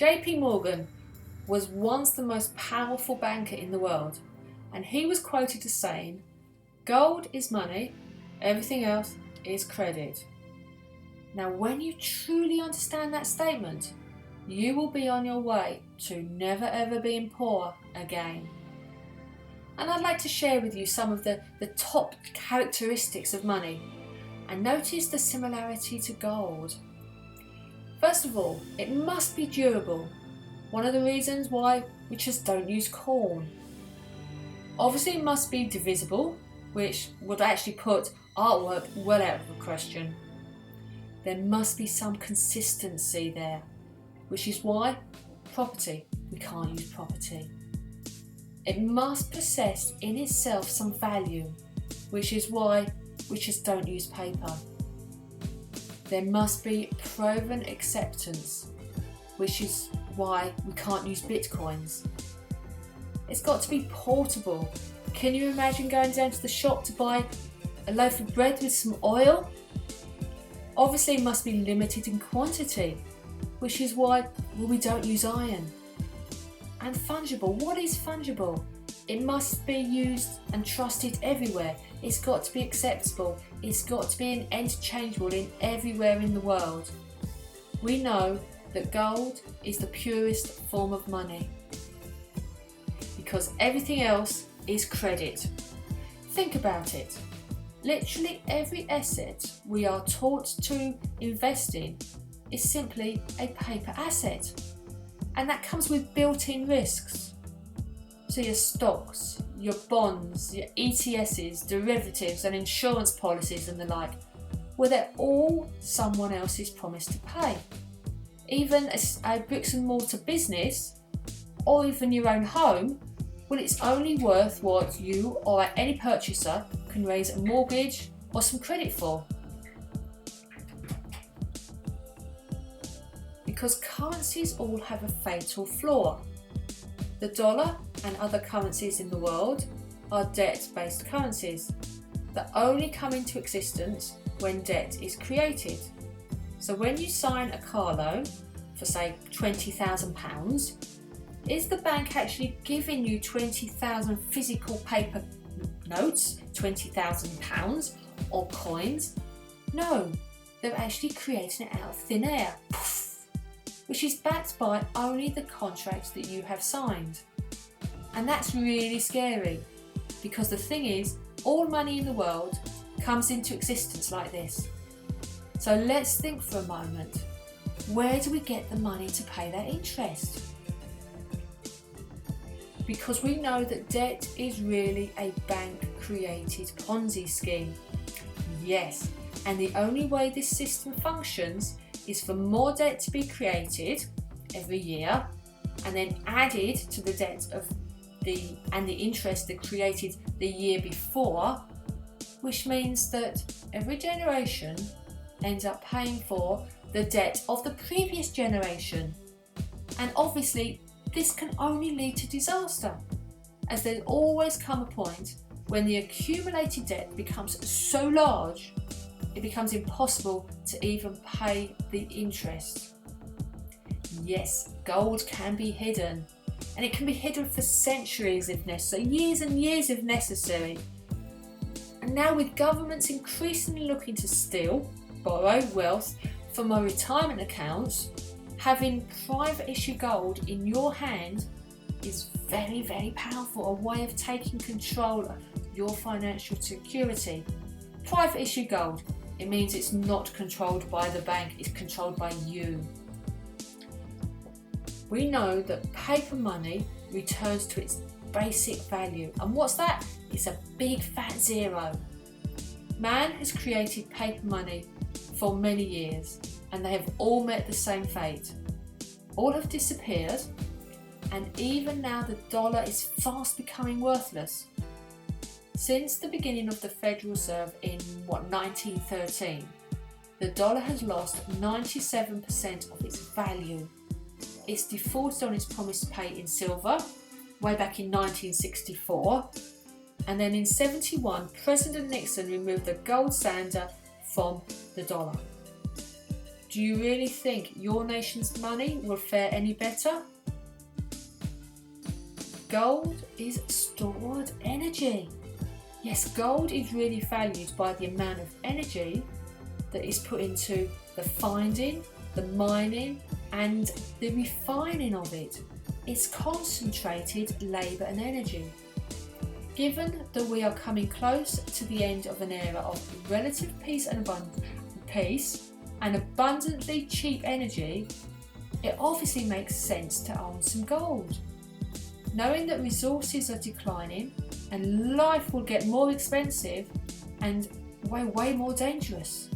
JP Morgan was once the most powerful banker in the world, and he was quoted as saying, "Gold is money, everything else is credit." Now, when you truly understand that statement, you will be on your way to never ever being poor again. And I'd like to share with you some of the top characteristics of money, and notice the similarity to gold. First of all, it must be durable. One of the reasons why we just don't use corn. Obviously, it must be divisible, which would actually put artwork well out of the question. There must be some consistency there, which is why property, we can't use property. It must possess in itself some value, which is why we just don't use paper. There must be proven acceptance, which is why we can't use bitcoins. It's got to be portable. Can you imagine going down to the shop to buy a loaf of bread with some oil? Obviously, it must be limited in quantity, which is why we don't use iron. And fungible. What is fungible? It must be used and trusted everywhere. It's got to be acceptable. It's got to be interchangeable in everywhere in the world. We know that gold is the purest form of money because everything else is credit. Think about it. Literally every asset we are taught to invest in is simply a paper asset, and that comes with built-in risks. So your stocks, your bonds, your ETSs, derivatives and insurance policies and the like, well, they're all someone else's promise to pay. Even a bricks and mortar business or even your own home, well, it's only worth what you or any purchaser can raise a mortgage or some credit for. Because currencies all have a fatal flaw. The dollar and other currencies in the world are debt-based currencies that only come into existence when debt is created. So when you sign a car loan for say £20,000, is the bank actually giving you 20,000 physical paper notes, £20,000 or coins? No, they're actually creating it out of thin air, which is backed by only the contracts that you have signed. And that's really scary, because the thing is, all money in the world comes into existence like this. So let's think for a moment, where do we get the money to pay that interest? Because we know that debt is really a bank-created Ponzi scheme. Yes, and the only way this system functions is for more debt to be created every year and then added to the debt of the interest that created the year before, which means that every generation ends up paying for the debt of the previous generation. And obviously this can only lead to disaster, as there'll always come a point when the accumulated debt becomes so large it becomes impossible to even pay the interest. Yes, gold can be hidden, and it can be hidden for centuries if necessary, years and years if necessary. And now with governments increasingly looking to steal, borrow wealth from our retirement accounts, having private issue gold in your hand is very, very powerful, a way of taking control of your financial security. Private issue gold, it means it's not controlled by the bank, it's controlled by you. We know that paper money returns to its basic value. And what's that? It's a big fat zero. Man has created paper money for many years, and they have all met the same fate. All have disappeared, and even now the dollar is fast becoming worthless. Since the beginning of the Federal Reserve in 1913, the dollar has lost 97% of its value. It's defaulted on its promise to pay in silver way back in 1964, and then in 71 President Nixon removed the gold standard from the dollar. Do you really think your nation's money will fare any better? Gold is stored energy. Yes, gold is really valued by the amount of energy that is put into the finding, the mining and the refining of it. It's concentrated labour and energy. Given that we are coming close to the end of an era of relative peace and abundantly cheap energy, it obviously makes sense to own some gold. Knowing that resources are declining and life will get more expensive and way more dangerous.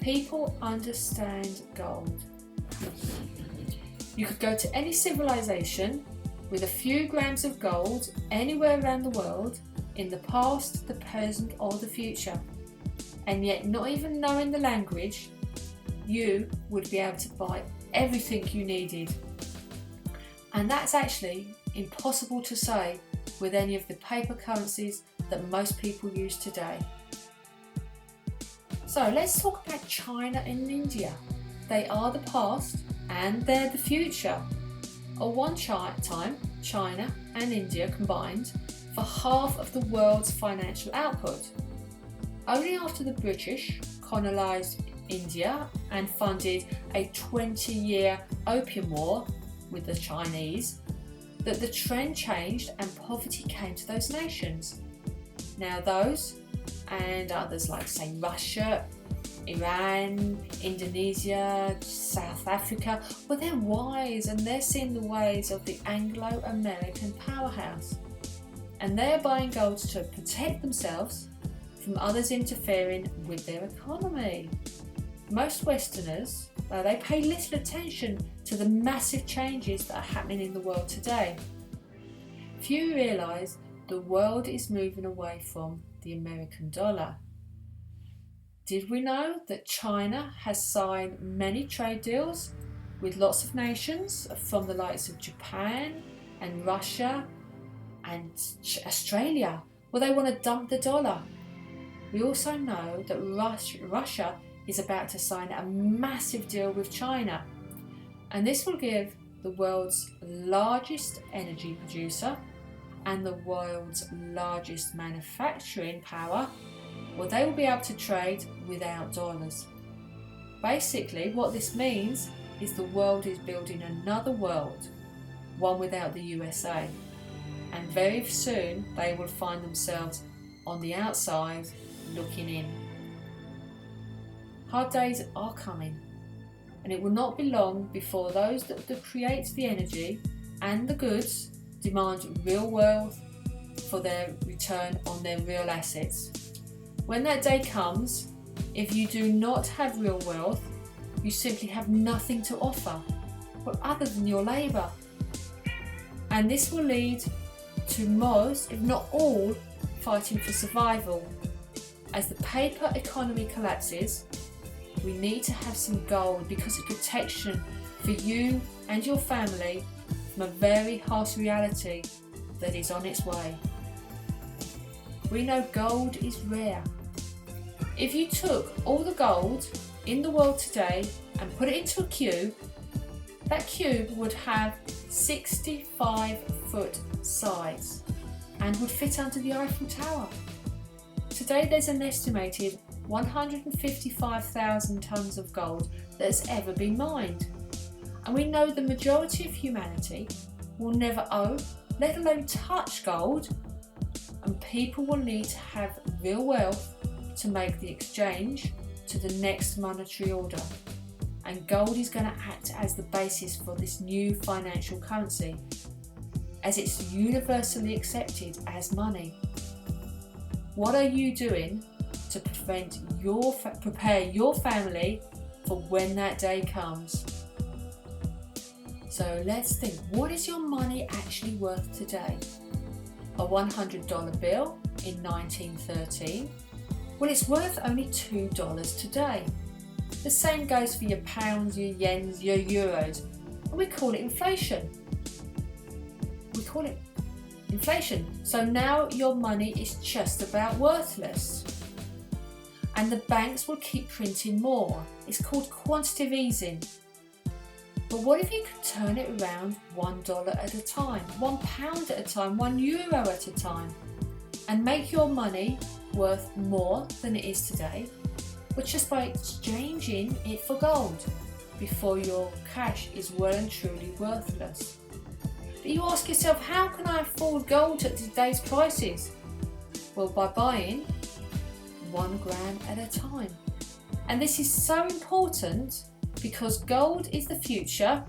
People understand gold. You could go to any civilization with a few grams of gold anywhere around the world, in the past, the present or the future, and yet not even knowing the language, you would be able to buy everything you needed. And that's actually impossible to say with any of the paper currencies that most people use today. So let's talk about China and India. They are the past and they're the future. At one time, China and India combined for half of the world's financial output. Only after the British colonised India and funded a 20-year opium war with the Chinese that the trend changed and poverty came to those nations. Now those and others like say Russia, Iran, Indonesia, South Africa, well, they're wise and they're seeing the ways of the Anglo-American powerhouse, and they're buying gold to protect themselves from others interfering with their economy. Most Westerners, they pay little attention to the massive changes that are happening in the world today. Few realise the world is moving away from the American dollar. Did we know that China has signed many trade deals with lots of nations from the likes of Japan and Russia and Australia? Well, they want to dump the dollar. We also know that Russia is about to sign a massive deal with China, and this will give the world's largest energy producer and the world's largest manufacturing power, well, they will be able to trade without dollars. Basically, what this means is the world is building another world, one without the USA, and very soon they will find themselves on the outside looking in. Hard days are coming, and it will not be long before those that create the energy and the goods demand real wealth for their return on their real assets. When that day comes, if you do not have real wealth, you simply have nothing to offer, well, other than your labour. And this will lead to most, if not all, fighting for survival. As the paper economy collapses, we need to have some gold because it's protection for you and your family from a very harsh reality that is on its way. We know gold is rare. If you took all the gold in the world today and put it into a cube, that cube would have 65-foot sides and would fit under the Eiffel Tower. Today there's an estimated 155,000 tonnes of gold that has ever been mined. And we know the majority of humanity will never own, let alone touch gold, and people will need to have real wealth to make the exchange to the next monetary order. And gold is going to act as the basis for this new financial currency, as it's universally accepted as money. What are you doing to prepare your family for when that day comes? So let's think, what is your money actually worth today? A $100 bill in 1913? Well, it's worth only $2 today. The same goes for your pounds, your yens, your euros, and we call it inflation. So now your money is just about worthless. and the banks will keep printing more. It's called quantitative easing. But what if you could turn it around $1 at a time, £1 at a time, €1 at a time, and make your money worth more than it is today, but just by exchanging it for gold before your cash is well and truly worthless? But you ask yourself, how can I afford gold at today's prices? Well, by buying 1 gram at a time. And this is so important because gold is the future,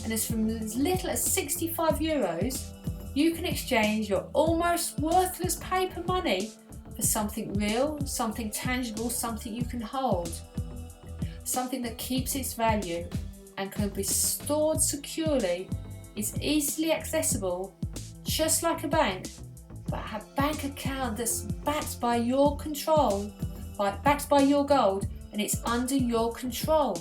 and as from as little as €65, you can exchange your almost worthless paper money for something real, something tangible, something you can hold, something that keeps its value and can be stored securely, is easily accessible, just like a bank, but a bank account that's backed by your control, backed by your gold, and it's under your control.